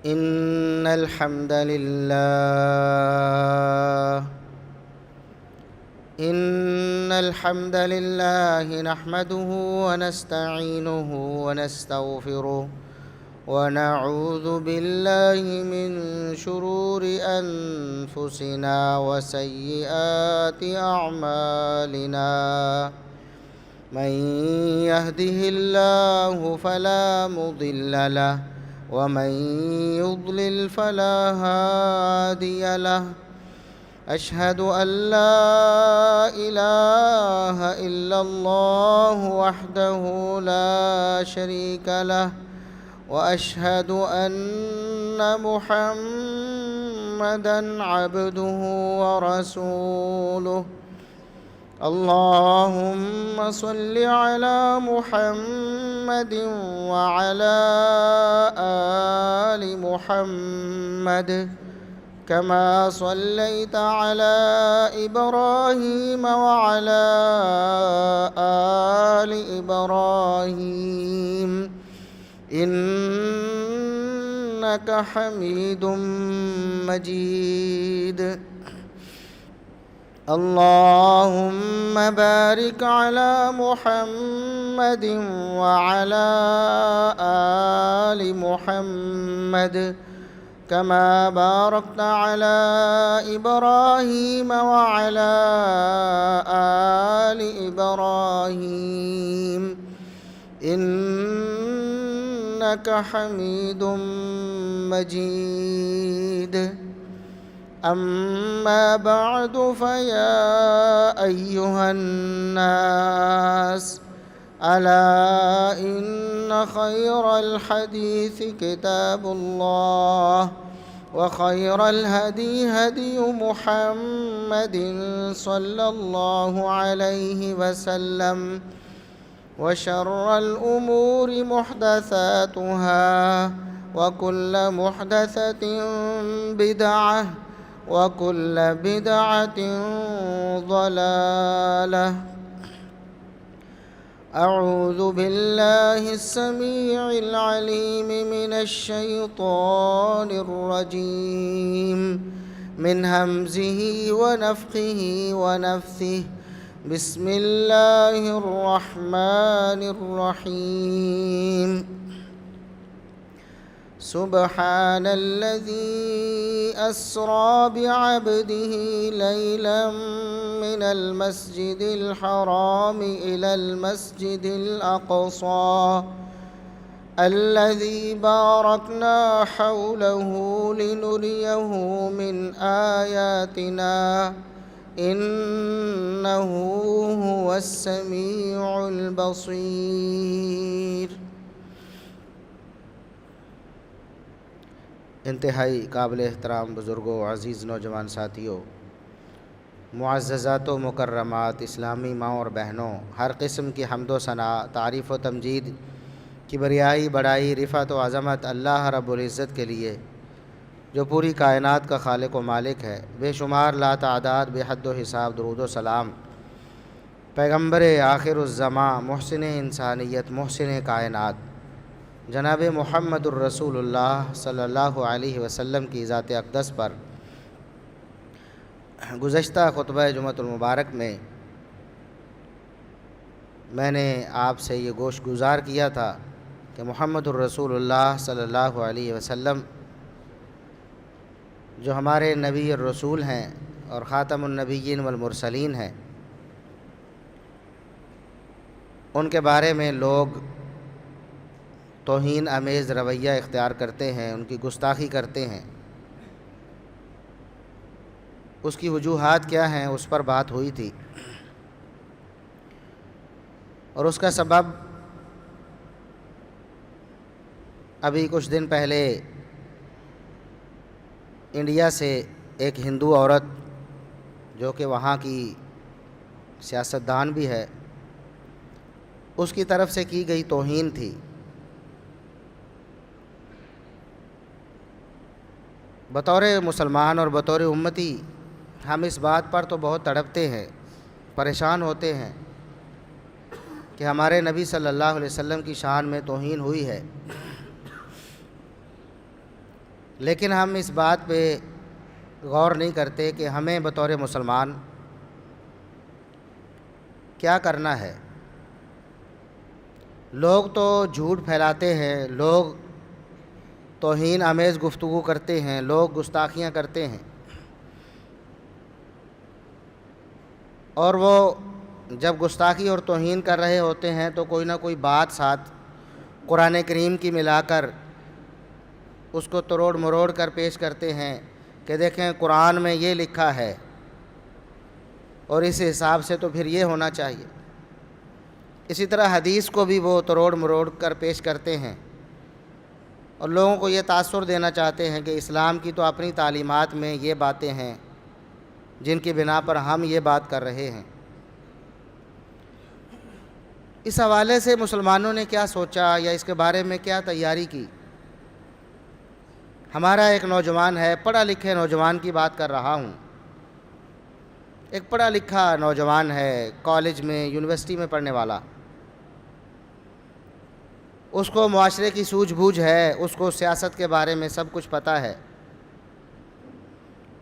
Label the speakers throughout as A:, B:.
A: إن الحمد لله نحمده ونستعينه ونستغفره ونعوذ بالله من شرور أنفسنا وسيئات أعمالنا. من يهده الله فلا مضل له ومن يضلل فلا هادي له. أشهد أن لا إله إلا الله وحده لا شريك له وأشهد أن محمدًا عبده ورسوله. اللهم صل على محمد وعلى آل محمد كما صليت على إبراهيم وعلى آل إبراهيم إنك حميد مجيد. اللهم بارك على محمد وعلى آل محمد كما باركت على إبراهيم وعلى آل إبراهيم إنك حميد مجيد. أما بعد فيا أيها الناس ألا إن خير الحديث كتاب الله وخير الهدي هدي محمد صلى الله عليه وسلم وشر الأمور محدثاتها وكل محدثة بدعة وكل بدعة ضلالة. أعوذ بالله السميع العليم من الشيطان الرجيم من همزه ونفخه ونفثه. بسم الله الرحمن الرحيم. سبحان الذي أسرى بعبده ليلا من المسجد الحرام إلى المسجد الأقصى الذي باركنا حوله لنريه من آياتنا إنه هو السميع البصير. انتہائی قابل احترام بزرگوں، عزیز نوجوان ساتھیوں، معززات و مکرمات، اسلامی ماں اور بہنوں، ہر قسم کی حمد و ثناء، تعریف و تمجید، کبریائی، بڑائی، رفعت و عظمت اللہ رب العزت کے لیے جو پوری کائنات کا خالق و مالک ہے. بے شمار لا تعداد بے حد و حساب درود و سلام پیغمبر آخر الزماں، محسن انسانیت، محسن کائنات، جناب محمد الرسول اللہ صلی اللہ علیہ وسلم کی ذات اقدس پر. گزشتہ خطبہ جمعۃ المبارک میں نے آپ سے یہ گوش گزار کیا تھا کہ محمد الرسول اللہ صلی اللہ علیہ وسلم جو ہمارے نبی الرسول ہیں اور خاتم النبیین والمرسلین ہیں، ان کے بارے میں لوگ توہین آمیز رویہ اختیار کرتے ہیں، ان کی گستاخی کرتے ہیں. اس کی وجوہات کیا ہیں اس پر بات ہوئی تھی، اور اس کا سبب ابھی کچھ دن پہلے انڈیا سے ایک ہندو عورت جو کہ وہاں کی سیاستدان بھی ہے، اس کی طرف سے کی گئی توہین تھی. بطور مسلمان اور بطور امتی ہم اس بات پر تو بہت تڑپتے ہیں، پریشان ہوتے ہیں کہ ہمارے نبی صلی اللہ علیہ وسلم کی شان میں توہین ہوئی ہے. لیکن ہم اس بات پہ غور نہیں کرتے کہ ہمیں بطور مسلمان کیا کرنا ہے۔ لوگ تو جھوٹ پھیلاتے ہیں، لوگ توہین آمیز گفتگو کرتے ہیں، لوگ گستاخیاں کرتے ہیں، اور وہ جب گستاخی اور توہین کر رہے ہوتے ہیں تو کوئی نہ کوئی بات ساتھ قرآن کریم کی ملا کر اس کو تروڑ مروڑ کر پیش کرتے ہیں کہ دیکھیں قرآن میں یہ لکھا ہے اور اس حساب سے تو پھر یہ ہونا چاہیے۔ اسی طرح حدیث کو بھی وہ تروڑ مروڑ کر پیش کرتے ہیں اور لوگوں کو یہ تاثر دینا چاہتے ہیں کہ اسلام کی تو اپنی تعلیمات میں یہ باتیں ہیں جن کی بنا پر ہم یہ بات کر رہے ہیں۔ اس حوالے سے مسلمانوں نے کیا سوچا یا اس کے بارے میں کیا تیاری کی؟ ہمارا ایک نوجوان ہے، پڑھا لکھے نوجوان کی بات کر رہا ہوں، ایک پڑھا لکھا نوجوان ہے، کالج میں یونیورسٹی میں پڑھنے والا، اس کو معاشرے کی سوجھ بوجھ ہے، اس کو سیاست کے بارے میں سب کچھ پتہ ہے،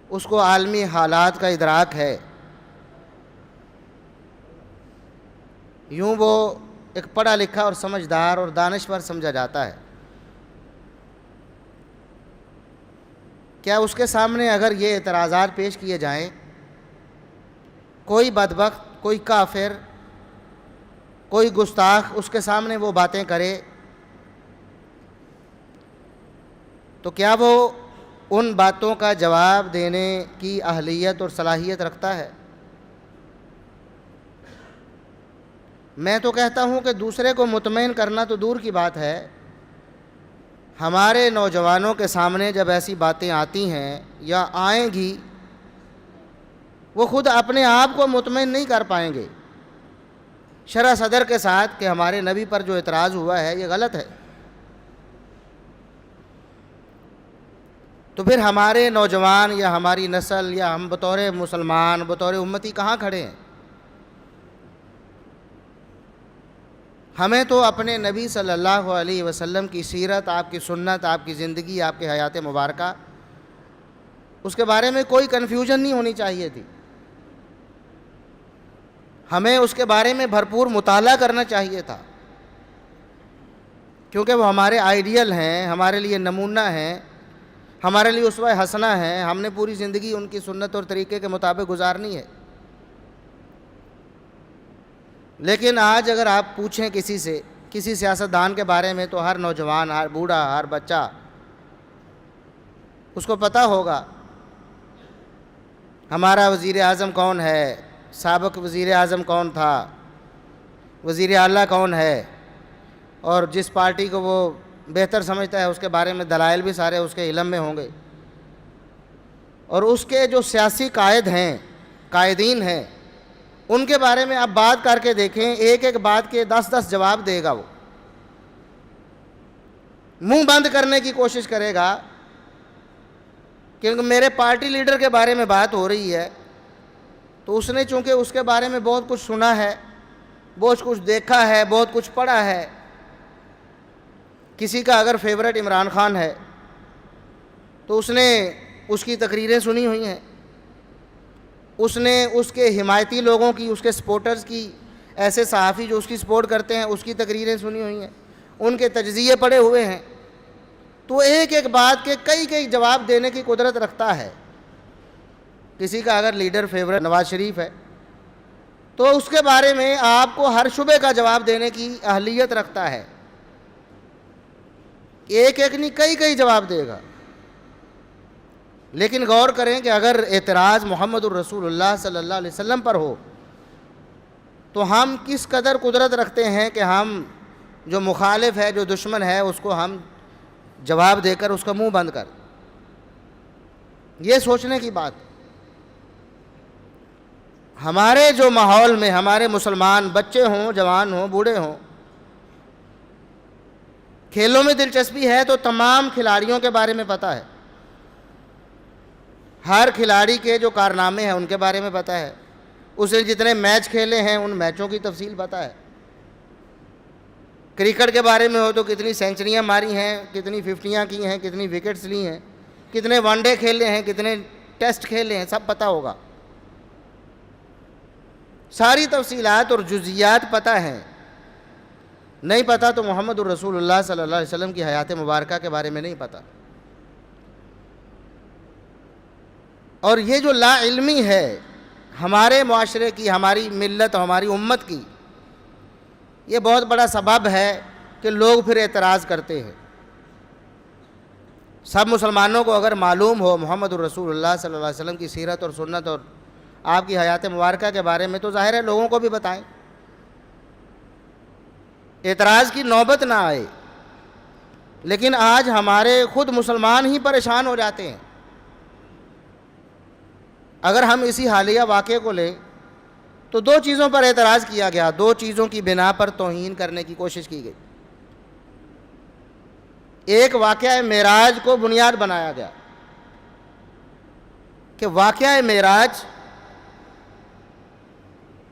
A: اس کو عالمی حالات کا ادراک ہے۔ یوں وہ ایک پڑھا لکھا اور سمجھدار اور دانشور سمجھا جاتا ہے۔ کیا اس کے سامنے اگر یہ اعتراضات پیش کیے جائیں، کوئی بدبخت، کوئی کافر، کوئی گستاخ اس کے سامنے وہ باتیں کرے تو کیا وہ ان باتوں کا جواب دینے کی اہلیت اور صلاحیت رکھتا ہے؟ میں تو کہتا ہوں کہ دوسرے کو مطمئن کرنا تو دور کی بات ہے، ہمارے نوجوانوں کے سامنے جب ایسی باتیں آتی ہیں یا آئیں گی، وہ خود اپنے آپ کو مطمئن نہیں کر پائیں گے شرح صدر کے ساتھ کہ ہمارے نبی پر جو اعتراض ہوا ہے یہ غلط ہے۔ تو پھر ہمارے نوجوان یا ہماری نسل یا ہم بطور مسلمان، بطور امتی کہاں کھڑے ہیں؟ ہمیں تو اپنے نبی صلی اللہ علیہ وسلم کی سیرت، آپ کی سنت، آپ کی زندگی، آپ کی حیات مبارکہ، اس کے بارے میں کوئی کنفیوژن نہیں ہونی چاہیے تھی۔ ہمیں اس کے بارے میں بھرپور مطالعہ کرنا چاہیے تھا، کیونکہ وہ ہمارے آئیڈیل ہیں، ہمارے لیے نمونہ ہیں، ہمارے لیے اسوہ حسنہ ہیں، ہم نے پوری زندگی ان کی سنت اور طریقے کے مطابق گزارنی ہے۔ لیکن آج اگر آپ پوچھیں کسی سے، کسی سیاستدان کے بارے میں، تو ہر نوجوان، ہر بوڑھا، ہر بچہ اس کو پتہ ہوگا ہمارا وزیر اعظم کون ہے، سابق وزیر اعظم کون تھا، وزیر اعلیٰ کون ہے، اور جس پارٹی کو وہ بہتر سمجھتا ہے اس کے بارے میں دلائل بھی سارے اس کے علم میں ہوں گے۔ اور اس کے جو سیاسی قائد ہیں، قائدین ہیں، ان کے بارے میں آپ بات کر کے دیکھیں، ایک ایک بات کے 10 جواب دے گا، وہ منہ بند کرنے کی کوشش کرے گا، کیونکہ میرے پارٹی لیڈر کے بارے میں بات ہو رہی ہے تو اس نے چونکہ اس کے بارے میں بہت کچھ سنا ہے، بہت کچھ دیکھا ہے، بہت کچھ پڑھا ہے۔ کسی کا اگر فیورٹ عمران خان ہے تو اس نے اس کی تقریریں سنی ہوئی ہیں، اس نے اس کے حمایتی لوگوں کی، اس کے سپورٹرز کی، ایسے صحافی جو اس کی سپورٹ کرتے ہیں اس کی تقریریں سنی ہوئی ہیں، ان کے تجزیے پڑھے ہوئے ہیں، تو ایک ایک بات کے کئی جواب دینے کی قدرت رکھتا ہے۔ کسی کا اگر لیڈر فیورٹ نواز شریف ہے تو اس کے بارے میں آپ کو ہر شبے کا جواب دینے کی اہلیت رکھتا ہے، ایک ایک نہیں کئی جواب دے گا۔ لیکن غور کریں کہ اگر اعتراض محمد الرسول اللہ صلی اللہ علیہ وسلم پر ہو تو ہم کس قدر قدرت رکھتے ہیں کہ ہم جو مخالف ہے، جو دشمن ہے، اس کو ہم جواب دے کر اس کا منہ بند کر۔ یہ سوچنے کی بات۔ ہمارے جو ماحول میں ہمارے مسلمان بچے ہوں، جوان ہوں، بوڑھے ہوں، کھیلوں میں دلچسپی ہے تو تمام کھلاڑیوں کے بارے میں پتہ ہے، ہر کھلاڑی کے جو کارنامے ہیں ان کے بارے میں پتہ ہے، اس نے جتنے میچ کھیلے ہیں ان میچوں کی تفصیل پتہ ہے۔ کرکٹ کے بارے میں ہو تو کتنی سینچریاں ماری ہیں، کتنی 50 کی ہیں، کتنی وکٹس لی ہیں، کتنے ون ڈے کھیلے ہیں، کتنے ٹیسٹ کھیلے ہیں، سب پتہ ہوگا، ساری تفصیلات اور جزیات پتہ ہیں۔ نہیں پتہ تو محمد الرسول اللہ صلی اللہ علیہ وسلم کی حیات مبارکہ کے بارے میں نہیں پتہ۔ اور یہ جو لا علمی ہے ہمارے معاشرے کی، ہماری ملت، ہماری امت کی، یہ بہت بڑا سبب ہے کہ لوگ پھر اعتراض کرتے ہیں۔ سب مسلمانوں کو اگر معلوم ہو محمد الرسول اللہ صلی اللہ علیہ وسلم کی سیرت اور سنت اور آپ کی حیات مبارکہ کے بارے میں، تو ظاہر ہے لوگوں کو بھی بتائیں، اعتراض کی نوبت نہ آئے۔ لیکن آج ہمارے خود مسلمان ہی پریشان ہو جاتے ہیں۔ اگر ہم اسی حالیہ واقعے کو لیں تو دو چیزوں پر اعتراض کیا گیا، دو چیزوں کی بنا پر توہین کرنے کی کوشش کی گئی۔ ایک واقعہ معراج کو بنیاد بنایا گیا کہ واقعہ معراج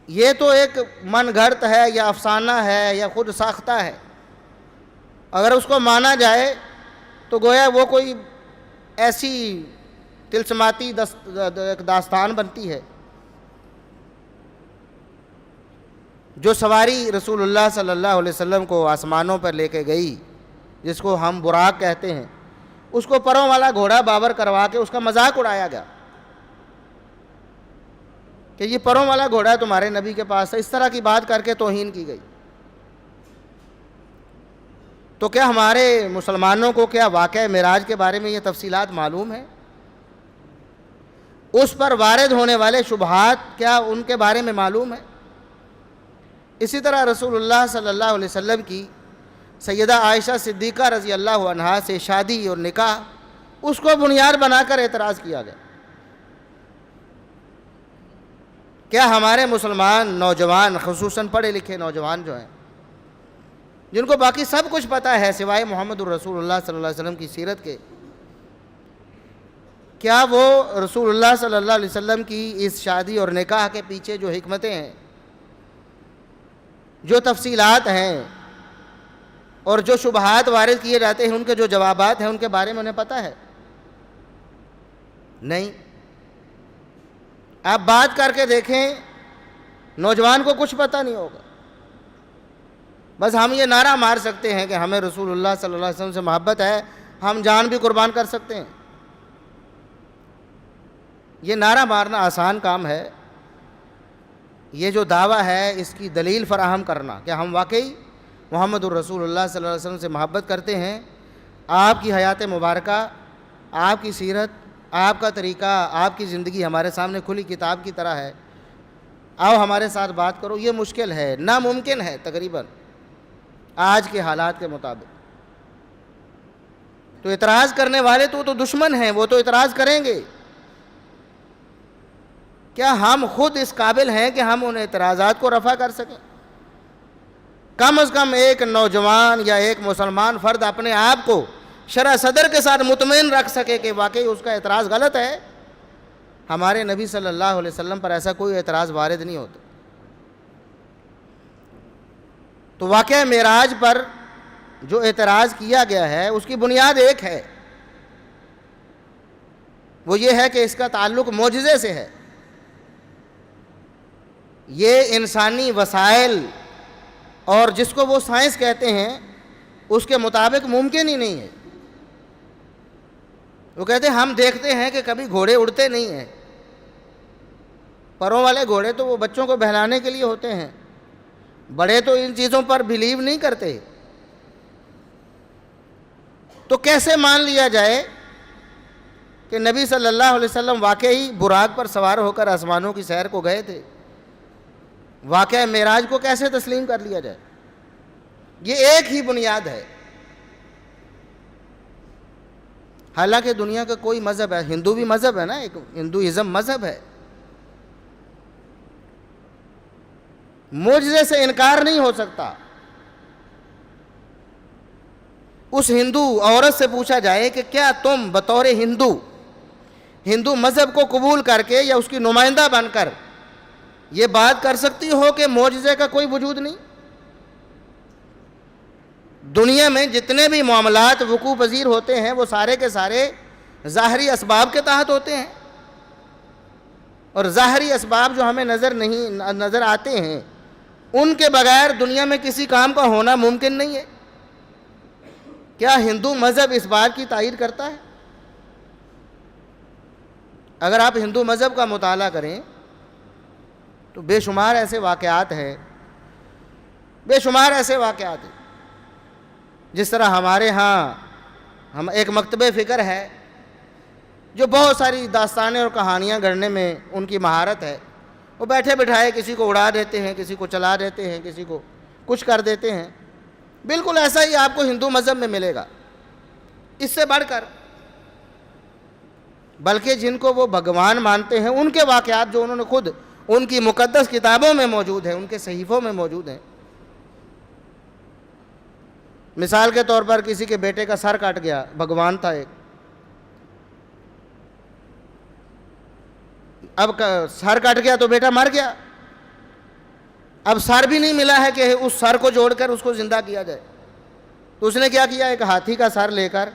A: یہ تو ایک من گھڑت ہے یا افسانہ ہے یا خود ساختہ ہے، اگر اس کو مانا جائے تو گویا وہ کوئی ایسی طلسماتی ایک داستان بنتی ہے جو سواری رسول اللہ صلی اللہ علیہ وسلم کو آسمانوں پر لے کے گئی، جس کو ہم براق کہتے ہیں، اس کو پروں والا گھوڑا بابر کروا کے اس کا مذاق اڑایا گیا کہ یہ پروں والا گھوڑا تمہارے نبی کے پاس ہے، اس طرح کی بات کر کے توہین کی گئی۔ تو کیا ہمارے مسلمانوں کو کیا واقعہ معراج کے بارے میں یہ تفصیلات معلوم ہیں؟ اس پر وارد ہونے والے شبہات کیا ان کے بارے میں معلوم ہے؟ اسی طرح رسول اللہ صلی اللہ علیہ وسلم کی سیدہ عائشہ صدیقہ رضی اللہ عنہا سے شادی اور نکاح، اس کو بنیاد بنا کر اعتراض کیا گیا۔ کیا ہمارے مسلمان نوجوان، خصوصاً پڑھے لکھے نوجوان جو ہیں، جن کو باقی سب کچھ پتہ ہے سوائے محمد الرسول اللہ صلی اللہ علیہ وسلم کی سیرت کے، کیا وہ رسول اللہ صلی اللہ علیہ وسلم کی اس شادی اور نکاح کے پیچھے جو حکمتیں ہیں، جو تفصیلات ہیں اور جو شبہات وارد کیے جاتے ہیں، ان کے جو جوابات ہیں، ان کے بارے میں انہیں پتہ ہے؟ نہیں۔ آپ بات کر کے دیکھیں، نوجوان کو کچھ پتہ نہیں ہوگا۔ بس ہم یہ نعرہ مار سکتے ہیں کہ ہمیں رسول اللہ صلی اللہ علیہ وسلم سے محبت ہے، ہم جان بھی قربان کر سکتے ہیں۔ یہ نعرہ مارنا آسان کام ہے، یہ جو دعویٰ ہے اس کی دلیل فراہم کرنا کہ ہم واقعی محمد الرسول اللہ صلی اللہ علیہ وسلم سے محبت کرتے ہیں، آپ کی حیات مبارکہ، آپ کی سیرت، آپ کا طریقہ، آپ کی زندگی ہمارے سامنے کھلی کتاب کی طرح ہے، آؤ ہمارے ساتھ بات کرو، یہ مشکل ہے، ناممکن ہے تقریباً آج کے حالات کے مطابق۔ تو اعتراض کرنے والے تو دشمن ہیں، وہ تو اعتراض کریں گے۔ کیا ہم خود اس قابل ہیں کہ ہم ان اعتراضات کو رفع کر سکیں؟ کم از کم ایک نوجوان یا ایک مسلمان فرد اپنے آپ کو شرح صدر کے ساتھ مطمئن رکھ سکے کہ واقعی اس کا اعتراض غلط ہے۔ ہمارے نبی صلی اللہ علیہ وسلم پر ایسا کوئی اعتراض وارد نہیں ہوتا۔ تو واقعہ معراج پر جو اعتراض کیا گیا ہے اس کی بنیاد ایک ہے، وہ یہ ہے کہ اس کا تعلق معجزے سے ہے۔ یہ انسانی وسائل اور جس کو وہ سائنس کہتے ہیں اس کے مطابق ممکن ہی نہیں ہے۔ وہ کہتے ہیں ہم دیکھتے ہیں کہ کبھی گھوڑے اڑتے نہیں ہیں، پروں والے گھوڑے تو وہ بچوں کو بہلانے کے لیے ہوتے ہیں، بڑے تو ان چیزوں پر بلیو نہیں کرتے۔ تو کیسے مان لیا جائے کہ نبی صلی اللہ علیہ وسلم واقعی براق پر سوار ہو کر آسمانوں کی سیر کو گئے تھے؟ واقعہ معراج کو کیسے تسلیم کر لیا جائے؟ یہ ایک ہی بنیاد ہے۔ حالانکہ دنیا کا کوئی مذہب ہے، ہندو بھی مذہب ہے نا، ایک ہندوازم مذہب ہے، معجزے سے انکار نہیں ہو سکتا۔ اس ہندو عورت سے پوچھا جائے کہ کیا تم بطور ہندو مذہب کو قبول کر کے یا اس کی نمائندہ بن کر یہ بات کر سکتی ہو کہ معجزے کا کوئی وجود نہیں؟ دنیا میں جتنے بھی معاملات وقوع پذیر ہوتے ہیں وہ سارے کے سارے ظاہری اسباب کے تحت ہوتے ہیں، اور ظاہری اسباب جو ہمیں نظر آتے ہیں ان کے بغیر دنیا میں کسی کام کا ہونا ممکن نہیں ہے۔ کیا ہندو مذہب اس بات کی تائید کرتا ہے؟ اگر آپ ہندو مذہب کا مطالعہ کریں تو بے شمار ایسے واقعات ہیں، جس طرح ہمارے ہاں ایک مکتبہ فکر ہے جو بہت ساری داستانیں اور کہانیاں گڑھنے میں ان کی مہارت ہے۔ وہ بیٹھے بٹھائے کسی کو اڑا دیتے ہیں، کسی کو چلا دیتے ہیں، کسی کو کچھ کر دیتے ہیں۔ بالکل ایسا ہی آپ کو ہندو مذہب میں ملے گا، اس سے بڑھ کر، بلکہ جن کو وہ بھگوان مانتے ہیں ان کے واقعات جو انہوں نے خود ان کی مقدس کتابوں میں موجود ہیں، ان کے صحیفوں میں موجود ہیں۔ مثال کے طور پر کسی کے بیٹے کا سر کٹ گیا، بھگوان تھا ایک، اب سر کٹ گیا تو بیٹا مر گیا، اب سر بھی نہیں ملا ہے کہ اس سر کو جوڑ کر اس کو زندہ کیا جائے، تو اس نے کیا کیا، ایک ہاتھی کا سر لے کر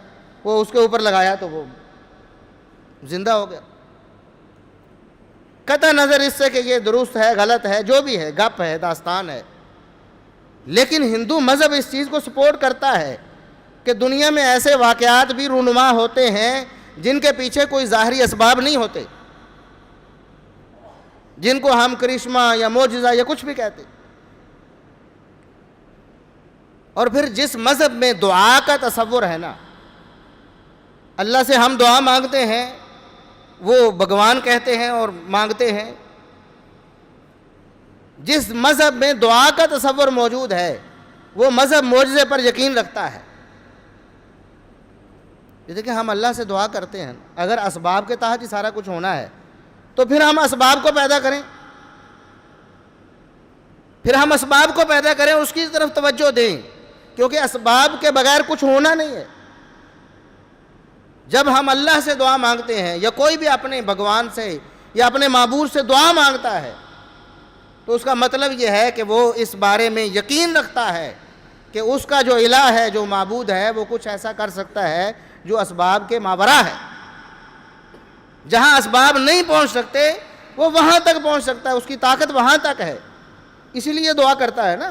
A: وہ اس کے اوپر لگایا تو وہ زندہ ہو گیا۔ قطع نظر اس سے کہ یہ درست ہے غلط ہے، جو بھی ہے، گپ ہے، داستان ہے، لیکن ہندو مذہب اس چیز کو سپورٹ کرتا ہے کہ دنیا میں ایسے واقعات بھی رونما ہوتے ہیں جن کے پیچھے کوئی ظاہری اسباب نہیں ہوتے، جن کو ہم کرشمہ یا معجزہ یا کچھ بھی کہتے۔ اور پھر جس مذہب میں دعا کا تصور ہے نا، اللہ سے ہم دعا مانگتے ہیں، وہ بھگوان کہتے ہیں اور مانگتے ہیں، جس مذہب میں دعا کا تصور موجود ہے وہ مذہب معجزے پر یقین رکھتا ہے۔ یہ دیکھیں، ہم اللہ سے دعا کرتے ہیں، اگر اسباب کے تحت ہی سارا کچھ ہونا ہے تو پھر ہم اسباب کو پیدا کریں، اس کی طرف توجہ دیں، کیونکہ اسباب کے بغیر کچھ ہونا نہیں ہے۔ جب ہم اللہ سے دعا مانگتے ہیں یا کوئی بھی اپنے بھگوان سے یا اپنے معبود سے دعا مانگتا ہے تو اس کا مطلب یہ ہے کہ وہ اس بارے میں یقین رکھتا ہے کہ اس کا جو الہ ہے، جو معبود ہے، وہ کچھ ایسا کر سکتا ہے جو اسباب کے ماوراء ہے۔ جہاں اسباب نہیں پہنچ سکتے وہ وہاں تک پہنچ سکتا ہے، اس کی طاقت وہاں تک ہے، اسی لیے دعا کرتا ہے نا۔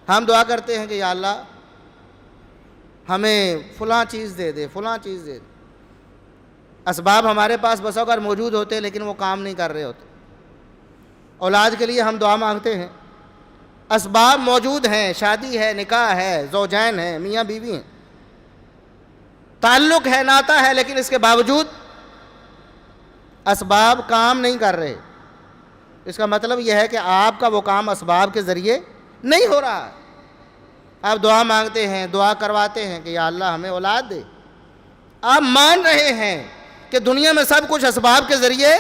A: ہم دعا کرتے ہیں کہ یا اللہ ہمیں فلاں چیز دے دے، فلاں چیز دے دے۔ اسباب ہمارے پاس بسا اوقات موجود ہوتے لیکن وہ کام نہیں کر رہے ہوتے۔ اولاد کے لیے ہم دعا مانگتے ہیں، اسباب موجود ہیں، شادی ہے، نکاح ہے، زوجین ہیں، میاں بیوی ہیں، تعلق ہے، ناتا ہے، لیکن اس کے باوجود اسباب کام نہیں کر رہے۔ اس کا مطلب یہ ہے کہ آپ کا وہ کام اسباب کے ذریعے نہیں ہو رہا۔ آپ دعا مانگتے ہیں، دعا کرواتے ہیں کہ یا اللہ ہمیں اولاد دے، آپ مان رہے ہیں کہ دنیا میں سب کچھ اسباب کے ذریعے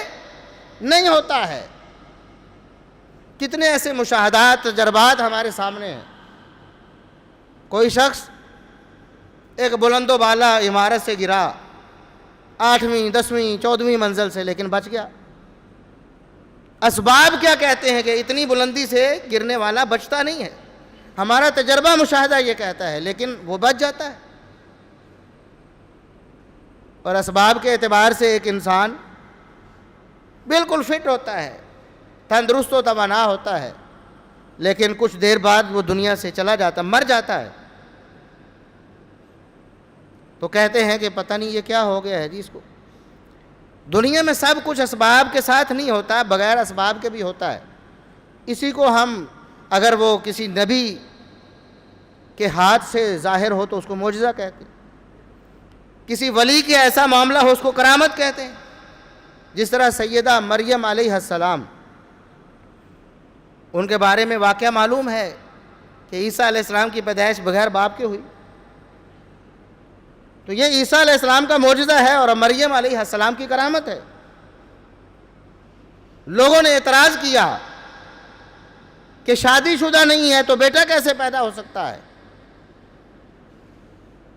A: نہیں ہوتا ہے۔ کتنے ایسے مشاہدات، تجربات ہمارے سامنے ہیں۔ کوئی شخص ایک بلند و بالا عمارت سے گرا، 8ویں 10ویں 14ویں منزل سے، لیکن بچ گیا۔ اسباب کیا کہتے ہیں کہ اتنی بلندی سے گرنے والا بچتا نہیں ہے، ہمارا تجربہ مشاہدہ یہ کہتا ہے، لیکن وہ بچ جاتا ہے۔ اور اسباب کے اعتبار سے ایک انسان بالکل فٹ ہوتا ہے، تندرست و توانا ہوتا ہے، لیکن کچھ دیر بعد وہ دنیا سے چلا جاتا، مر جاتا ہے۔ تو کہتے ہیں کہ پتہ نہیں یہ کیا ہو گیا ہے جی اس کو۔ دنیا میں سب کچھ اسباب کے ساتھ نہیں ہوتا، بغیر اسباب کے بھی ہوتا ہے۔ اسی کو ہم اگر وہ کسی نبی کے ہاتھ سے ظاہر ہو تو اس کو معجزہ کہتے ہیں، کسی ولی کے ایسا معاملہ ہو اس کو کرامت کہتے ہیں۔ جس طرح سیدہ مریم علیہ السلام، ان کے بارے میں واقعہ معلوم ہے کہ عیسیٰ علیہ السلام کی پیدائش بغیر باپ کے ہوئی، تو یہ عیسیٰ علیہ السلام کا معجزہ ہے اور مریم علیہ السلام کی کرامت ہے۔ لوگوں نے اعتراض کیا کہ شادی شدہ نہیں ہے تو بیٹا کیسے پیدا ہو سکتا ہے؟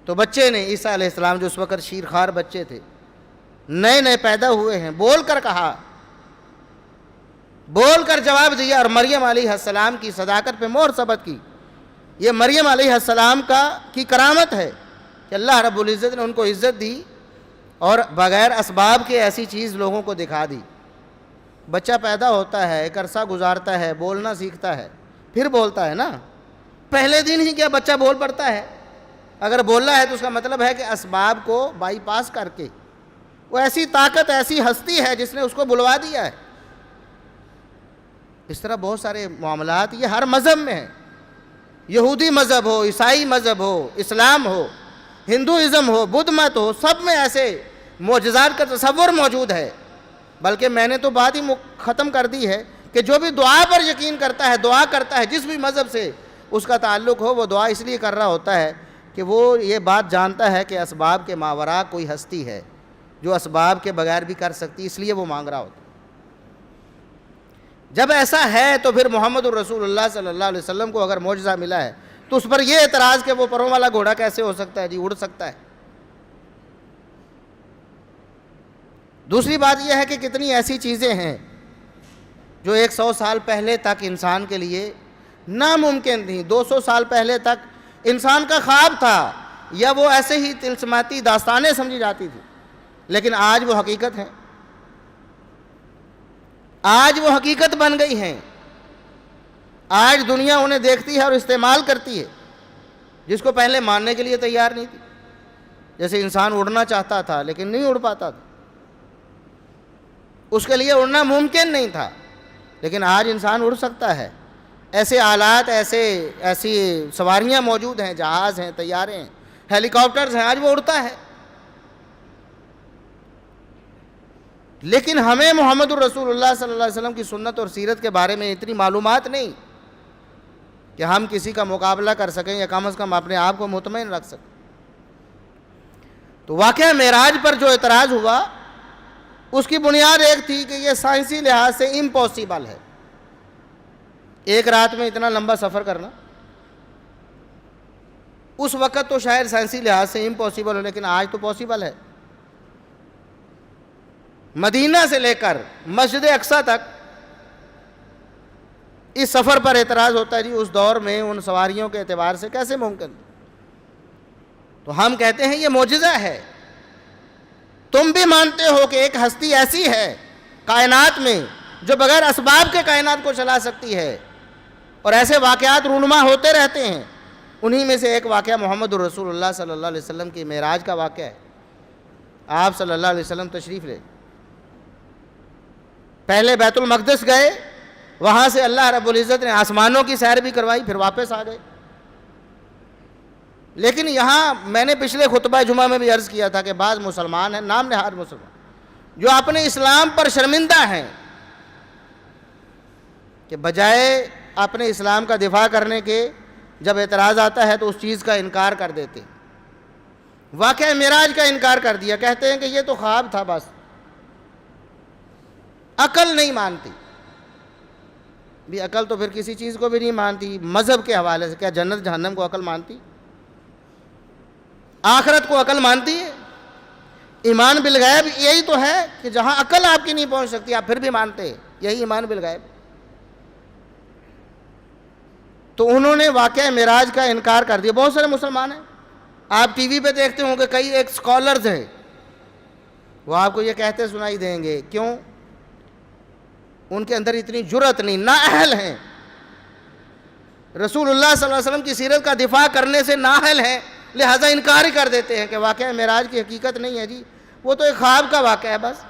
A: تو بچے نے، عیسیٰ علیہ السلام جو اس وقت شیرخوار بچے تھے، نئے نئے پیدا ہوئے ہیں، بول کر کہا، بول کر جواب دیا، اور مریم علیہ السلام کی صداقت پہ مہر ثبت کی۔ یہ مریم علیہ السلام کی کرامت ہے کہ اللہ رب العزت نے ان کو عزت دی اور بغیر اسباب کے ایسی چیز لوگوں کو دکھا دی۔ بچہ پیدا ہوتا ہے، ایک عرصہ گزارتا ہے، بولنا سیکھتا ہے، پھر بولتا ہے نا، پہلے دن ہی کیا بچہ بول پڑتا ہے؟ اگر بول رہا ہے تو اس کا مطلب ہے کہ اسباب کو بائی پاس کر کے وہ ایسی طاقت، ایسی ہستی ہے جس نے اس کو بلوا دیا ہے۔ اس طرح بہت سارے معاملات یہ ہر مذہب میں ہیں، یہودی مذہب ہو، عیسائی مذہب ہو، اسلام ہو، ہندوازم ہو، بدھ مت ہو، سب میں ایسے معجزات کا تصور موجود ہے۔ بلکہ میں نے تو بات ہی ختم کر دی ہے کہ جو بھی دعا پر یقین کرتا ہے، دعا کرتا ہے، جس بھی مذہب سے اس کا تعلق ہو، وہ دعا اس لیے کر رہا ہوتا ہے کہ وہ یہ بات جانتا ہے کہ اسباب کے ماوراء کوئی ہستی ہے جو اسباب کے بغیر بھی کر سکتی، اس لیے وہ مانگ رہا ہوتا ہے۔ جب ایسا ہے تو پھر محمد الرسول اللہ صلی اللہ علیہ وسلم کو اگر معجزہ ملا ہے تو اس پر یہ اعتراض کہ وہ پروں والا گھوڑا کیسے ہو سکتا ہے جی، اڑ سکتا ہے۔ دوسری بات یہ ہے کہ کتنی ایسی چیزیں ہیں جو 100 سال پہلے تک انسان کے لیے ناممکن تھیں، 200 سال پہلے تک انسان کا خواب تھا یا وہ ایسے ہی طلسماتی داستانیں سمجھی جاتی تھی، لیکن آج وہ حقیقت ہیں، آج وہ حقیقت بن گئی ہیں۔ آج دنیا انہیں دیکھتی ہے اور استعمال کرتی ہے، جس کو پہلے ماننے کے لیے تیار نہیں تھی۔ جیسے انسان اڑنا چاہتا تھا لیکن نہیں اڑ پاتا تھا، اس کے لیے اڑنا ممکن نہیں تھا، لیکن آج انسان اڑ سکتا ہے۔ ایسے آلات، ایسی سواریاں موجود ہیں، جہاز ہیں، طیارے ہیں، ہیلی کاپٹرز ہیں، آج وہ اڑتا ہے۔ لیکن ہمیں محمد الرسول اللہ صلی اللہ علیہ وسلم کی سنت اور سیرت کے بارے میں اتنی معلومات نہیں کہ ہم کسی کا مقابلہ کر سکیں یا کم از کم اپنے آپ کو مطمئن رکھ سکیں۔ تو واقعہ معراج پر جو اعتراض ہوا اس کی بنیاد ایک تھی کہ یہ سائنسی لحاظ سے امپاسبل ہے، ایک رات میں اتنا لمبا سفر کرنا۔ اس وقت تو شاید سائنسی لحاظ سے امپاسبل ہو، لیکن آج تو پاسبل ہے۔ مدینہ سے لے کر مسجد اقصیٰ تک اس سفر پر اعتراض ہوتا ہے جی، اس دور میں ان سواریوں کے اعتبار سے کیسے ممکن؟ تو ہم کہتے ہیں یہ معجزہ ہے۔ تم بھی مانتے ہو کہ ایک ہستی ایسی ہے کائنات میں جو بغیر اسباب کے کائنات کو چلا سکتی ہے، اور ایسے واقعات رونما ہوتے رہتے ہیں۔ انہی میں سے ایک واقعہ محمد الرسول اللہ صلی اللہ علیہ وسلم کی معراج کا واقعہ ہے۔ آپ صلی اللہ علیہ وسلم تشریف لے، پہلے بیت المقدس گئے، وہاں سے اللہ رب العزت نے آسمانوں کی سیر بھی کروائی، پھر واپس آ گئے۔ لیکن یہاں میں نے پچھلے خطبہ جمعہ میں بھی عرض کیا تھا کہ بعض مسلمان ہیں، نام نہاد مسلمان، جو اپنے اسلام پر شرمندہ ہیں کہ بجائے اپنے اسلام کا دفاع کرنے کے جب اعتراض آتا ہے تو اس چیز کا انکار کر دیتے۔ واقعہ معراج کا انکار کر دیا، کہتے ہیں کہ یہ تو خواب تھا، بس عقل نہیں مانتی۔ بھی عقل تو پھر کسی چیز کو بھی نہیں مانتی، مذہب کے حوالے سے کیا جنت جہنم کو عقل مانتی؟ آخرت کو عقل مانتی ہے؟ ایمان بالغیب یہی تو ہے کہ جہاں عقل آپ کی نہیں پہنچ سکتی آپ پھر بھی مانتے ہیں، یہی ایمان بالغیب۔ تو انہوں نے واقعہ معراج کا انکار کر دیا۔ بہت سارے مسلمان ہیں، آپ ٹی وی پہ دیکھتے ہوں کہ کئی ایک اسکالرز ہیں، وہ آپ کو یہ کہتے سنائی دیں گے، کیوں؟ ان کے اندر اتنی جرأت نہیں، نااہل ہیں، رسول اللہ صلی اللہ علیہ وسلم کی سیرت کا دفاع کرنے سے نااہل ہیں، لہذا انکار ہی کر دیتے ہیں کہ واقعہ معراج کی حقیقت نہیں ہے جی، وہ تو ایک خواب کا واقعہ ہے بس۔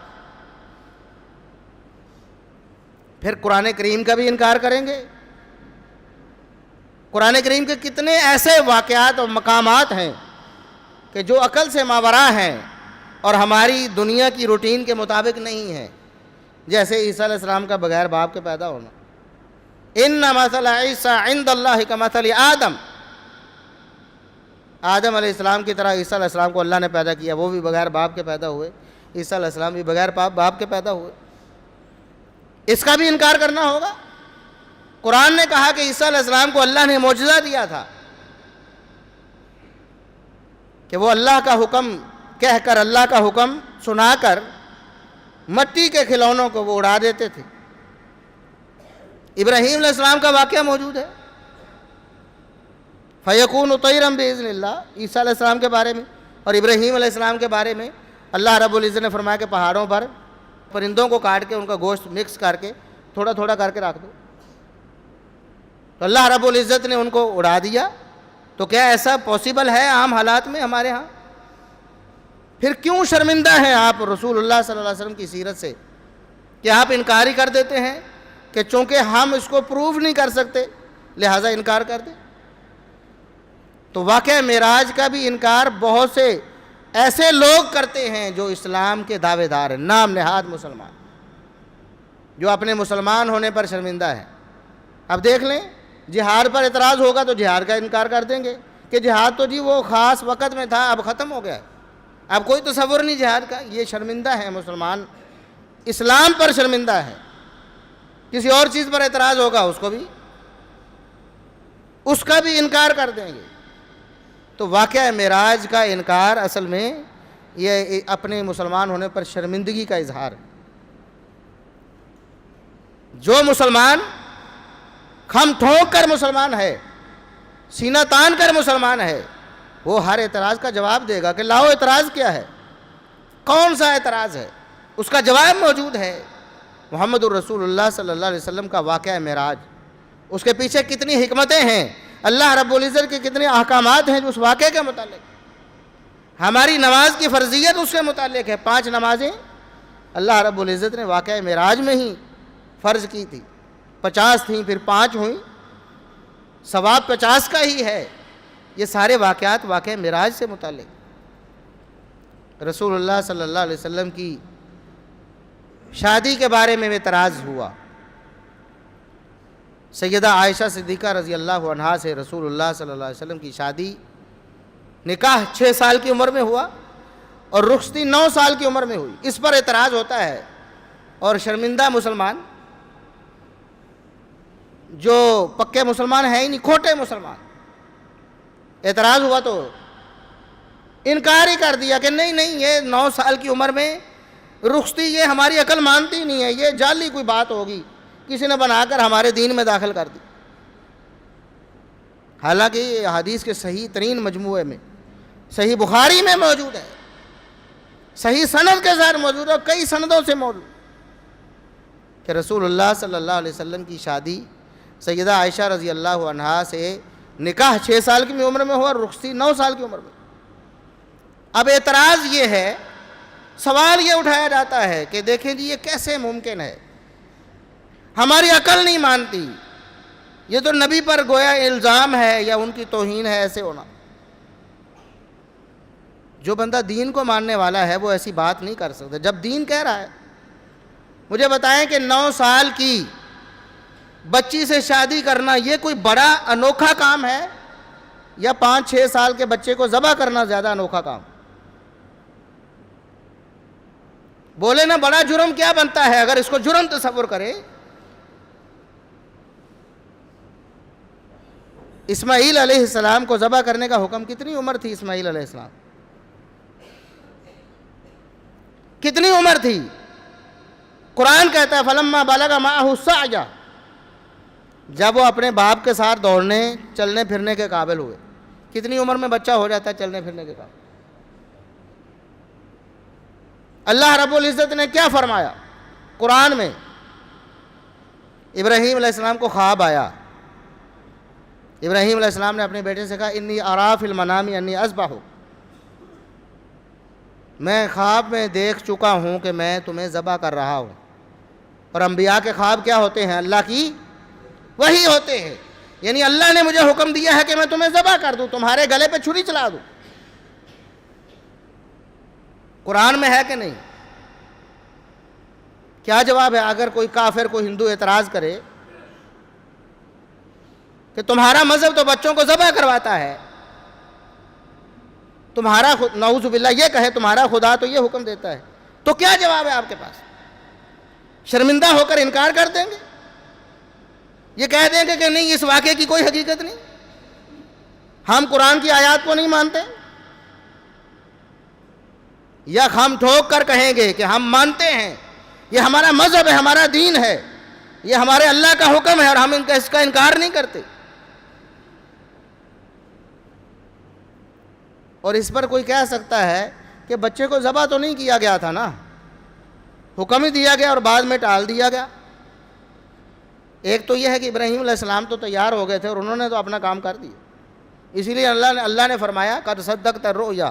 A: پھر قرآن کریم کا بھی انکار کریں گے۔ قرآن کریم کے کتنے ایسے واقعات اور مقامات ہیں کہ جو عقل سے ماوراء ہیں اور ہماری دنیا کی روٹین کے مطابق نہیں ہیں، جیسے عیسیٰ علیہ السلام کا بغیر باپ کے پیدا ہونا۔ ان مثل عیسیٰ عند اللہ کمثل آدم، آدم علیہ السلام کی طرح عیسیٰ علیہ السلام کو اللہ نے پیدا کیا، وہ بھی بغیر باپ کے پیدا ہوئے، عیسیٰ علیہ السلام بھی بغیر باپ کے پیدا ہوئے۔ اس کا بھی انکار کرنا ہوگا۔ قرآن نے کہا کہ عیسیٰ علیہ السلام کو اللہ نے معجزہ دیا تھا کہ وہ اللہ کا حکم کہہ کر، اللہ کا حکم سنا کر مٹی کے کھلونوں کو وہ اڑا دیتے تھے۔ ابراہیم علیہ السلام کا واقعہ موجود ہے، فَيَكُونُ طَيْرًا بِإِذْنِ اللَّهِ، عیسیٰ علیہ السلام کے بارے میں اور ابراہیم علیہ السلام کے بارے میں اللہ رب العزت نے فرمایا کہ پہاڑوں پر پرندوں کو کاٹ کے ان کا گوشت مکس کر کے تھوڑا تھوڑا کر کے رکھ دو، تو اللہ رب العزت نے ان کو اڑا دیا۔ تو کیا ایسا پاسبل ہے عام حالات میں ہمارے ہاں؟ پھر کیوں شرمندہ ہیں آپ رسول اللہ صلی اللہ علیہ وسلم کی سیرت سے کہ آپ انکار ہی کر دیتے ہیں کہ چونکہ ہم اس کو پروف نہیں کر سکتے لہٰذا انکار کر دیں؟ تو واقعہ معراج کا بھی انکار بہت سے ایسے لوگ کرتے ہیں جو اسلام کے دعوے دار ہیں، نام نہاد مسلمان، جو اپنے مسلمان ہونے پر شرمندہ ہیں۔ اب دیکھ لیں، جہاد پر اعتراض ہوگا تو جہاد کا انکار کر دیں گے کہ جہاد تو جی وہ خاص وقت میں تھا، اب ختم ہو گیا ہے، اب کوئی تصور نہیں جہاد کا۔ یہ شرمندہ ہے مسلمان، اسلام پر شرمندہ ہے۔ کسی اور چیز پر اعتراض ہوگا اس کا بھی انکار کر دیں گے۔ تو واقعہ معراج کا انکار اصل میں یہ اپنے مسلمان ہونے پر شرمندگی کا اظہار ہے۔ جو مسلمان کھم ٹھونک کر مسلمان ہے، سینہ تان کر مسلمان ہے، وہ ہر اعتراض کا جواب دے گا کہ لاؤ اعتراض کیا ہے، کون سا اعتراض ہے، اس کا جواب موجود ہے۔ محمد الرسول اللہ صلی اللہ علیہ وسلم کا واقعہ معراج، اس کے پیچھے کتنی حکمتیں ہیں، اللہ رب العزت کے کتنے احکامات ہیں جو اس واقعے کے متعلق۔ ہماری نماز کی فرضیت اس کے متعلق ہے، 5 نمازیں اللہ رب العزت نے واقعہ معراج میں ہی فرض کی تھی، 50 تھیں پھر 5 ہوئیں، ثواب 50 کا ہی ہے۔ یہ سارے واقعات واقعہ معراج سے متعلق۔ رسول اللہ صلی اللہ علیہ وسلم کی شادی کے بارے میں اعتراض ہوا۔ سیدہ عائشہ صدیقہ رضی اللہ عنہا سے رسول اللہ صلی اللہ علیہ وسلم کی شادی، نکاح 6 سال کی عمر میں ہوا اور رخصتی 9 سال کی عمر میں ہوئی، اس پر اعتراض ہوتا ہے۔ اور شرمندہ مسلمان جو پکے مسلمان ہیں ہی نہیں، کھوٹے مسلمان، اعتراض ہوا تو انکار ہی کر دیا کہ نہیں یہ 9 سال کی عمر میں رخصتی یہ ہماری عقل مانتی نہیں ہے، یہ جعلی کوئی بات ہوگی، کسی نے بنا کر ہمارے دین میں داخل کر دی۔ حالانکہ یہ حدیث کے صحیح ترین مجموعے میں صحیح بخاری میں موجود ہے، صحیح سند کے ساتھ موجود ہے، کئی سندوں سے موجود کہ رسول اللہ صلی اللہ علیہ وسلم کی شادی سیدہ عائشہ رضی اللہ عنہا سے نکاح 6 سال کی عمر میں ہوا اور رخصتی 9 سال کی عمر میں۔ اب اعتراض یہ ہے، سوال یہ اٹھایا جاتا ہے کہ دیکھیں جی یہ کیسے ممکن ہے، ہماری عقل نہیں مانتی، یہ تو نبی پر گویا الزام ہے یا ان کی توہین ہے ایسے ہونا۔ جو بندہ دین کو ماننے والا ہے وہ ایسی بات نہیں کر سکتا۔ جب دین کہہ رہا ہے، مجھے بتائیں کہ 9 سال کی بچی سے شادی کرنا یہ کوئی بڑا انوکھا کام ہے یا 5-6 سال کے بچے کو ذبح کرنا زیادہ انوکھا کام؟ بولے نا بڑا جرم کیا بنتا ہے اگر اس کو جرم تصور کرے۔ اسماعیل علیہ السلام کو ذبح کرنے کا حکم، کتنی عمر تھی اسماعیل علیہ السلام؟ کتنی عمر تھی؟ قرآن کہتا ہے فَلَمَّا بَلَغَ مَعَهُ السَّعْيَ، جب وہ اپنے باپ کے ساتھ دوڑنے چلنے پھرنے کے قابل ہوئے۔ کتنی عمر میں بچہ ہو جاتا ہے چلنے پھرنے کے قابل؟ اللہ رب العزت نے کیا فرمایا قرآن میں؟ ابراہیم علیہ السلام کو خواب آیا، ابراہیم علیہ السلام نے اپنے بیٹے سے کہا انی اری فی المنام انی اذبحک، میں خواب میں دیکھ چکا ہوں کہ میں تمہیں ذبح کر رہا ہوں۔ اور انبیاء کے خواب کیا ہوتے ہیں؟ اللہ کی وحی ہوتے ہیں، یعنی اللہ نے مجھے حکم دیا ہے کہ میں تمہیں ذبح کر دوں، تمہارے گلے پہ چھری چلا دوں۔ قرآن میں ہے کہ نہیں؟ کیا جواب ہے اگر کوئی کافر کوئی ہندو اعتراض کرے کہ تمہارا مذہب تو بچوں کو ذبح کرواتا ہے، تمہارا نعوذ باللہ یہ کہے تمہارا خدا تو یہ حکم دیتا ہے، تو کیا جواب ہے آپ کے پاس؟ شرمندہ ہو کر انکار کر دیں گے؟ یہ کہہ دیں گے کہ نہیں اس واقعے کی کوئی حقیقت نہیں، ہم قرآن کی آیات کو نہیں مانتے؟ یا ہم ٹھوک کر کہیں گے کہ ہم مانتے ہیں، یہ ہمارا مذہب ہے، ہمارا دین ہے، یہ ہمارے اللہ کا حکم ہے اور ہم اس کا انکار نہیں کرتے؟ اور اس پر کوئی کہہ سکتا ہے کہ بچے کو ذبح تو نہیں کیا گیا تھا نا، حکم ہی دیا گیا اور بعد میں ٹال دیا گیا۔ ایک تو یہ ہے کہ ابراہیم علیہ السلام تو تیار ہو گئے تھے اور انہوں نے تو اپنا کام کر دیا، اسی لیے اللہ نے فرمایا قد صدقت الرؤیا،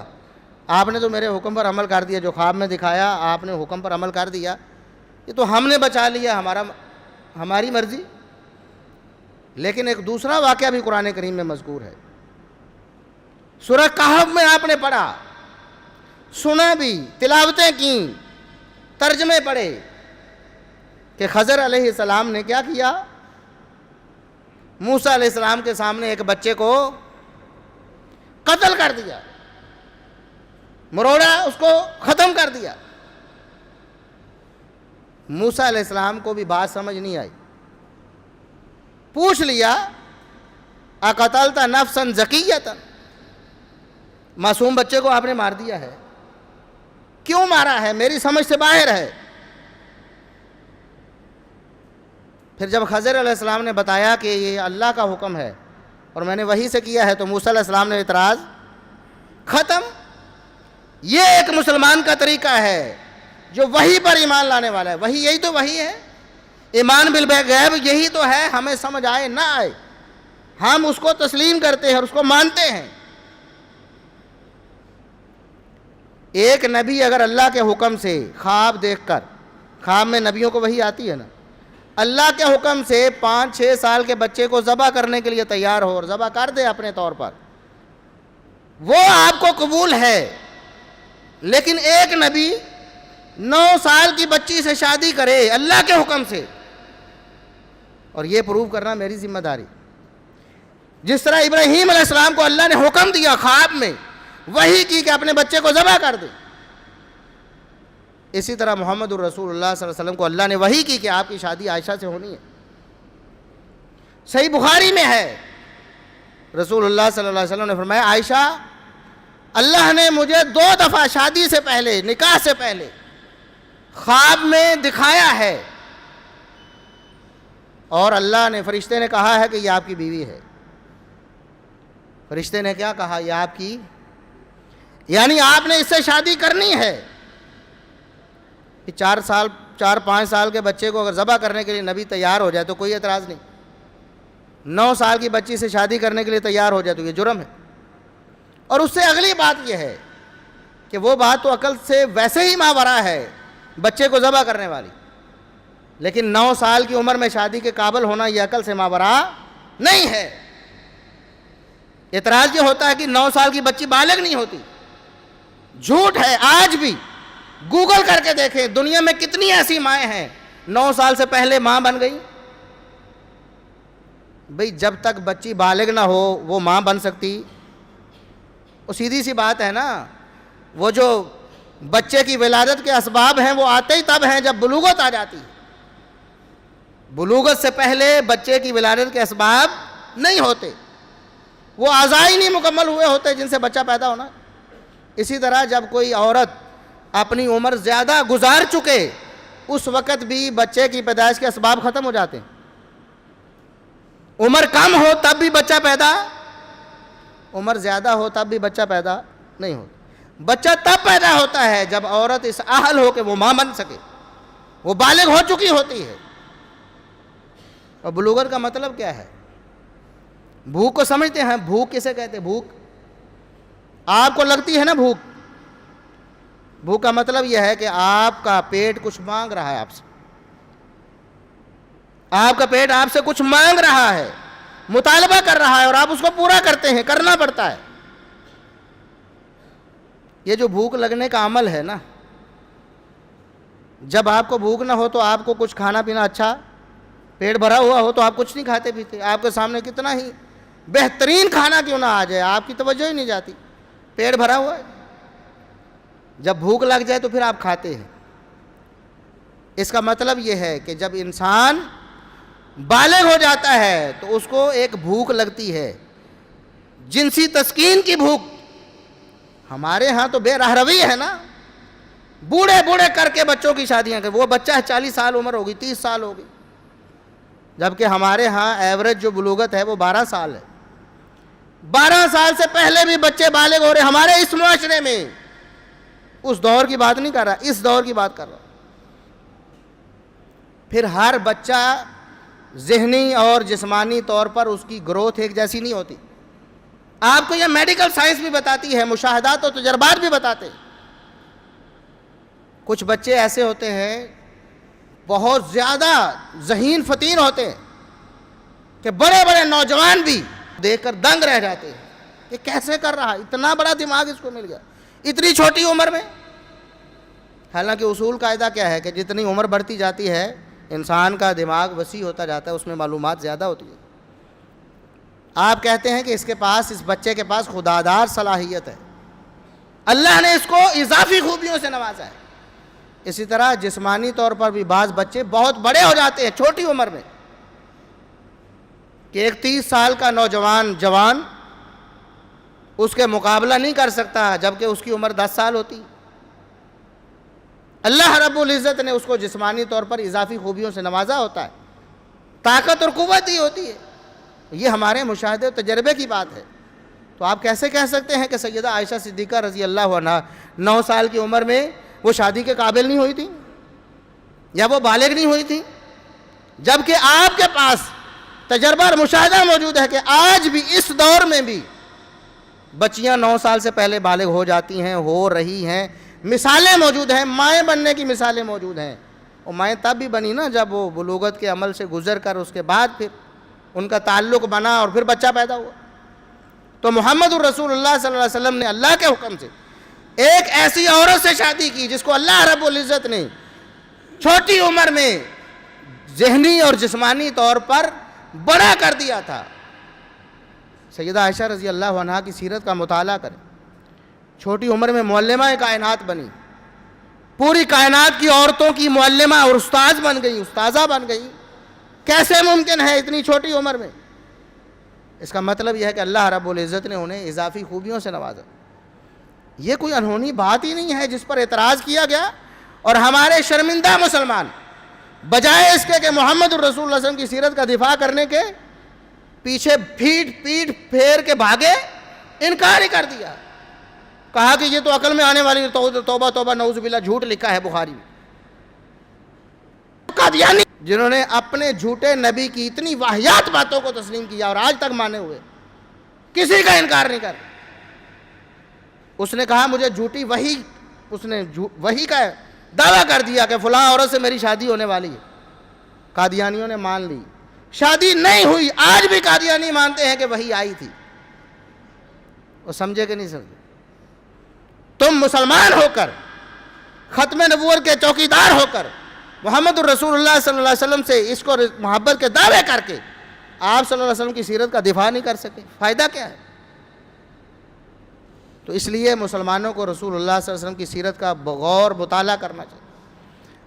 A: آپ نے تو میرے حکم پر عمل کر دیا، جو خواب میں دکھایا آپ نے حکم پر عمل کر دیا، یہ تو ہم نے بچا لیا، ہماری مرضی۔ لیکن ایک دوسرا واقعہ بھی قرآن کریم میں مذکور ہے، سورہ کہف میں آپ نے پڑھا، سنا بھی، تلاوتیں کیں، ترجمے پڑھے کہ خضر علیہ السلام نے کیا کیا، موسیٰ علیہ السلام کے سامنے ایک بچے کو قتل کر دیا، مروڑا، اس کو ختم کر دیا۔ موسیٰ علیہ السلام کو بھی بات سمجھ نہیں آئی، پوچھ لیا اقتلت نفسا زکیۃ، معصوم بچے کو آپ نے مار دیا ہے، کیوں مارا ہے، میری سمجھ سے باہر ہے۔ پھر جب خضر علیہ السلام نے بتایا کہ یہ اللہ کا حکم ہے اور میں نے وحی سے کیا ہے، تو موسیٰ علیہ السلام نے اعتراض ختم۔ یہ ایک مسلمان کا طریقہ ہے جو وحی پر ایمان لانے والا ہے، وحی یہی تو وحی ہے، ایمان بالغیب یہی تو ہے، ہمیں سمجھ آئے نہ آئے ہم اس کو تسلیم کرتے ہیں اور اس کو مانتے ہیں۔ ایک نبی اگر اللہ کے حکم سے خواب دیکھ کر، خواب میں نبیوں کو وحی آتی ہے نا، اللہ کے حکم سے 5-6 سال کے بچے کو ذبح کرنے کے لیے تیار ہو اور ذبح کر دے اپنے طور پر، وہ آپ کو قبول ہے۔ لیکن ایک نبی 9 سال کی بچی سے شادی کرے اللہ کے حکم سے، اور یہ پروو کرنا میری ذمہ داری، جس طرح ابراہیم علیہ السلام کو اللہ نے حکم دیا خواب میں، وحی کی کہ اپنے بچے کو ذبح کر دے، اسی طرح محمد الرسول اللہ صلی اللہ علیہ وسلم کو اللہ نے وحی کی کہ آپ کی شادی عائشہ سے ہونی ہے۔ صحیح بخاری میں ہے، رسول اللہ صلی اللہ علیہ وسلم نے فرمایا عائشہ، اللہ نے مجھے 2 دفعہ شادی سے پہلے، نکاح سے پہلے خواب میں دکھایا ہے، اور اللہ نے، فرشتے نے کہا ہے کہ یہ آپ کی بیوی ہے۔ فرشتے نے کیا کہا؟ یہ آپ کی، یعنی آپ نے اس سے شادی کرنی ہے۔ 4-5 سال کے بچے کو اگر ذبح کرنے کے لیے نبی تیار ہو جائے تو کوئی اعتراض نہیں، 9 سال کی بچی سے شادی کرنے کے لیے تیار ہو جائے تو یہ جرم ہے۔ اور اس سے اگلی بات یہ ہے کہ وہ بات تو عقل سے ویسے ہی ماورا ہے بچے کو ذبح کرنے والی، لیکن 9 سال کی عمر میں شادی کے قابل ہونا یہ عقل سے ماورا نہیں ہے۔ اعتراض یہ ہوتا ہے کہ 9 سال کی بچی بالغ نہیں ہوتی، جھوٹ ہے۔ آج بھی گوگل کر کے دیکھیں، دنیا میں کتنی ایسی مائیں ہیں 9 سال سے پہلے ماں بن گئی۔ بھئی جب تک بچی بالغ نہ ہو وہ ماں بن سکتی؟ وہ سیدھی سی بات ہے نا، وہ جو بچے کی ولادت کے اسباب ہیں وہ آتے ہی تب ہیں جب بلوغت آ جاتی ہے، بلوغت سے پہلے بچے کی ولادت کے اسباب نہیں ہوتے، وہ اعضاء ہی نہیں مکمل ہوئے ہوتے جن سے بچہ پیدا ہونا۔ اسی طرح جب کوئی عورت اپنی عمر زیادہ گزار چکے اس وقت بھی بچے کی پیدائش کے اسباب ختم ہو جاتے ہیں، عمر کم ہو تب بھی بچہ پیدا، عمر زیادہ ہو تب بھی بچہ پیدا نہیں ہوتا۔ بچہ تب پیدا ہوتا ہے جب عورت اس اہل ہو کہ وہ ماں بن سکے، وہ بالغ ہو چکی ہوتی ہے۔ اور بلوغت کا مطلب کیا ہے؟ بھوک کو سمجھتے ہیں؟ بھوک کسے کہتے ہیں؟ بھوک آپ کو لگتی ہے نا بھوک، بھوک کا مطلب یہ ہے کہ آپ کا پیٹ کچھ مانگ رہا ہے آپ سے، آپ کا پیٹ آپ سے کچھ مانگ رہا ہے، مطالبہ کر رہا ہے اور آپ اس کو پورا کرتے ہیں، کرنا پڑتا ہے۔ یہ جو بھوک لگنے کا عمل ہے نا، جب آپ کو بھوک نہ ہو تو آپ کو کچھ کھانا پینا اچھا، پیٹ بھرا ہوا ہو تو آپ کچھ نہیں کھاتے پیتے، آپ کے سامنے کتنا ہی بہترین کھانا کیوں نہ آ جائے آپ کی توجہ ہی نہیں جاتی، پیٹ بھرا ہوا ہے۔ جب بھوک لگ جائے تو پھر آپ کھاتے ہیں۔ اس کا مطلب یہ ہے کہ جب انسان بالغ ہو جاتا ہے تو اس کو ایک بھوک لگتی ہے، جنسی تسکین کی بھوک۔ ہمارے ہاں تو بے راہ روی ہے نا، بوڑھے بوڑھے کر کے بچوں کی شادیاں کر، وہ بچہ 40 سال عمر ہوگی، 30 سال ہوگی، جبکہ ہمارے ہاں ایوریج جو بلوغت ہے وہ 12 سال ہے۔ 12 سال سے پہلے بھی بچے بالغ ہو رہے ہمارے اس معاشرے میں۔ اس دور کی بات نہیں کر رہا، اس دور کی بات کر رہا. پھر ہر بچہ ذہنی اور جسمانی طور پر اس کی گروتھ ایک جیسی نہیں ہوتی. آپ کو یہ میڈیکل سائنس بھی بتاتی ہے، مشاہدات و تجربات بھی بتاتے ہیں. کچھ بچے ایسے ہوتے ہیں بہت زیادہ ذہین فطین ہوتے ہیں کہ بڑے بڑے نوجوان بھی دیکھ کر دنگ رہ جاتے ہیں. یہ کیسے کر رہا، اتنا بڑا دماغ اس کو مل گیا اتنی چھوٹی عمر میں. حالانکہ اصول قاعدہ کیا ہے کہ جتنی عمر بڑھتی جاتی ہے انسان کا دماغ وسیع ہوتا جاتا ہے، اس میں معلومات زیادہ ہوتی ہے. آپ کہتے ہیں کہ اس بچے کے پاس خدادار صلاحیت ہے، اللہ نے اس کو اضافی خوبیوں سے نوازا ہے. اسی طرح جسمانی طور پر بھی بعض بچے بہت بڑے ہو جاتے ہیں چھوٹی عمر میں، کہ ایک 30 سال کا نوجوان جوان اس کے مقابلہ نہیں کر سکتا جبکہ اس کی عمر 10 سال ہوتی. اللہ رب العزت نے اس کو جسمانی طور پر اضافی خوبیوں سے نوازا ہوتا ہے، طاقت اور قوت دی ہوتی ہے. یہ ہمارے مشاہدے و تجربے کی بات ہے. تو آپ کیسے کہہ سکتے ہیں کہ سیدہ عائشہ صدیقہ رضی اللہ عنہا 9 سال کی عمر میں وہ شادی کے قابل نہیں ہوئی تھی یا وہ بالغ نہیں ہوئی تھی، جبکہ آپ کے پاس تجربہ اور مشاہدہ موجود ہے کہ آج بھی اس دور میں بھی بچیاں 9 سال سے پہلے بالغ ہو جاتی ہیں، ہو رہی ہیں. مثالیں موجود ہیں، مائیں بننے کی مثالیں موجود ہیں. اور مائیں تب بھی بنی نا جب وہ بلوغت کے عمل سے گزر کر اس کے بعد پھر ان کا تعلق بنا اور پھر بچہ پیدا ہوا. تو محمد الرسول اللہ صلی اللہ علیہ وسلم نے اللہ کے حکم سے ایک ایسی عورت سے شادی کی جس کو اللہ رب العزت نے چھوٹی عمر میں ذہنی اور جسمانی طور پر بڑا کر دیا تھا. سیدہ عائشہ رضی اللہ عنہا کی سیرت کا مطالعہ کریں. چھوٹی عمر میں معلمہ کائنات بنی، پوری کائنات کی عورتوں کی معلمہ اور استاذ بن گئی، استاذہ بن گئی. کیسے ممکن ہے اتنی چھوٹی عمر میں؟ اس کا مطلب یہ ہے کہ اللہ رب العزت نے انہیں اضافی خوبیوں سے نوازا. یہ کوئی انہونی بات ہی نہیں ہے جس پر اعتراض کیا گیا. اور ہمارے شرمندہ مسلمان بجائے اس کے کہ محمد الرسول اللہ صلی اللہ علیہ وسلم کی سیرت کا دفاع کرنے کے پیچھے پیٹ پھیر کے بھاگے، انکار ہی کر دیا. کہا کہ یہ تو عقل میں آنے والی توبہ توبہ نعوذ باللہ جھوٹ لکھا ہے بخاری میں. قادیانی جنہوں نے اپنے جھوٹے نبی کی اتنی واہیات باتوں کو تسلیم کیا اور آج تک مانے ہوئے، کسی کا انکار نہیں کر. اس نے کہا مجھے جھوٹی وحی، اس نے وحی کا دعویٰ کر دیا کہ فلاں عورت سے میری شادی ہونے والی ہے. قادیانیوں نے مان لی، شادی نہیں ہوئی. آج بھی قادیانی مانتے ہیں کہ وحی آئی تھی. وہ سمجھے کہ نہیں سمجھے؟ تم مسلمان ہو کر، ختم نبوت کے چوکیدار ہو کر، محمد الرسول اللہ صلی اللہ علیہ وسلم سے اس کو محبت کے دعوے کر کے آپ صلی اللہ علیہ وسلم کی سیرت کا دفاع نہیں کر سکے. فائدہ کیا ہے؟ تو اس لیے مسلمانوں کو رسول اللہ صلی اللہ علیہ وسلم کی سیرت کا بغور مطالعہ کرنا چاہیے.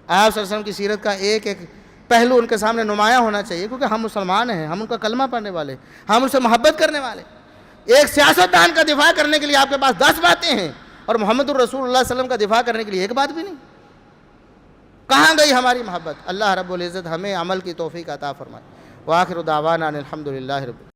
A: آپ صلی اللہ علیہ وسلم کی سیرت کا ایک ایک پہلو ان کے سامنے نمایاں ہونا چاہیے، کیونکہ ہم مسلمان ہیں، ہم ان کا کلمہ پڑھنے والے، ہم ان سے محبت کرنے والے. ایک سیاستدان کا دفاع کرنے کے لیے آپ کے پاس 10 باتیں ہیں اور محمد الرسول اللہ صلی اللہ علیہ وسلم کا دفاع کرنے کے لیے ایک بات بھی نہیں. کہاں گئی ہماری محبت؟ اللہ رب العزت ہمیں عمل کی توفیق عطا فرمائے. وآخر دعوانا ان الحمد للہ رب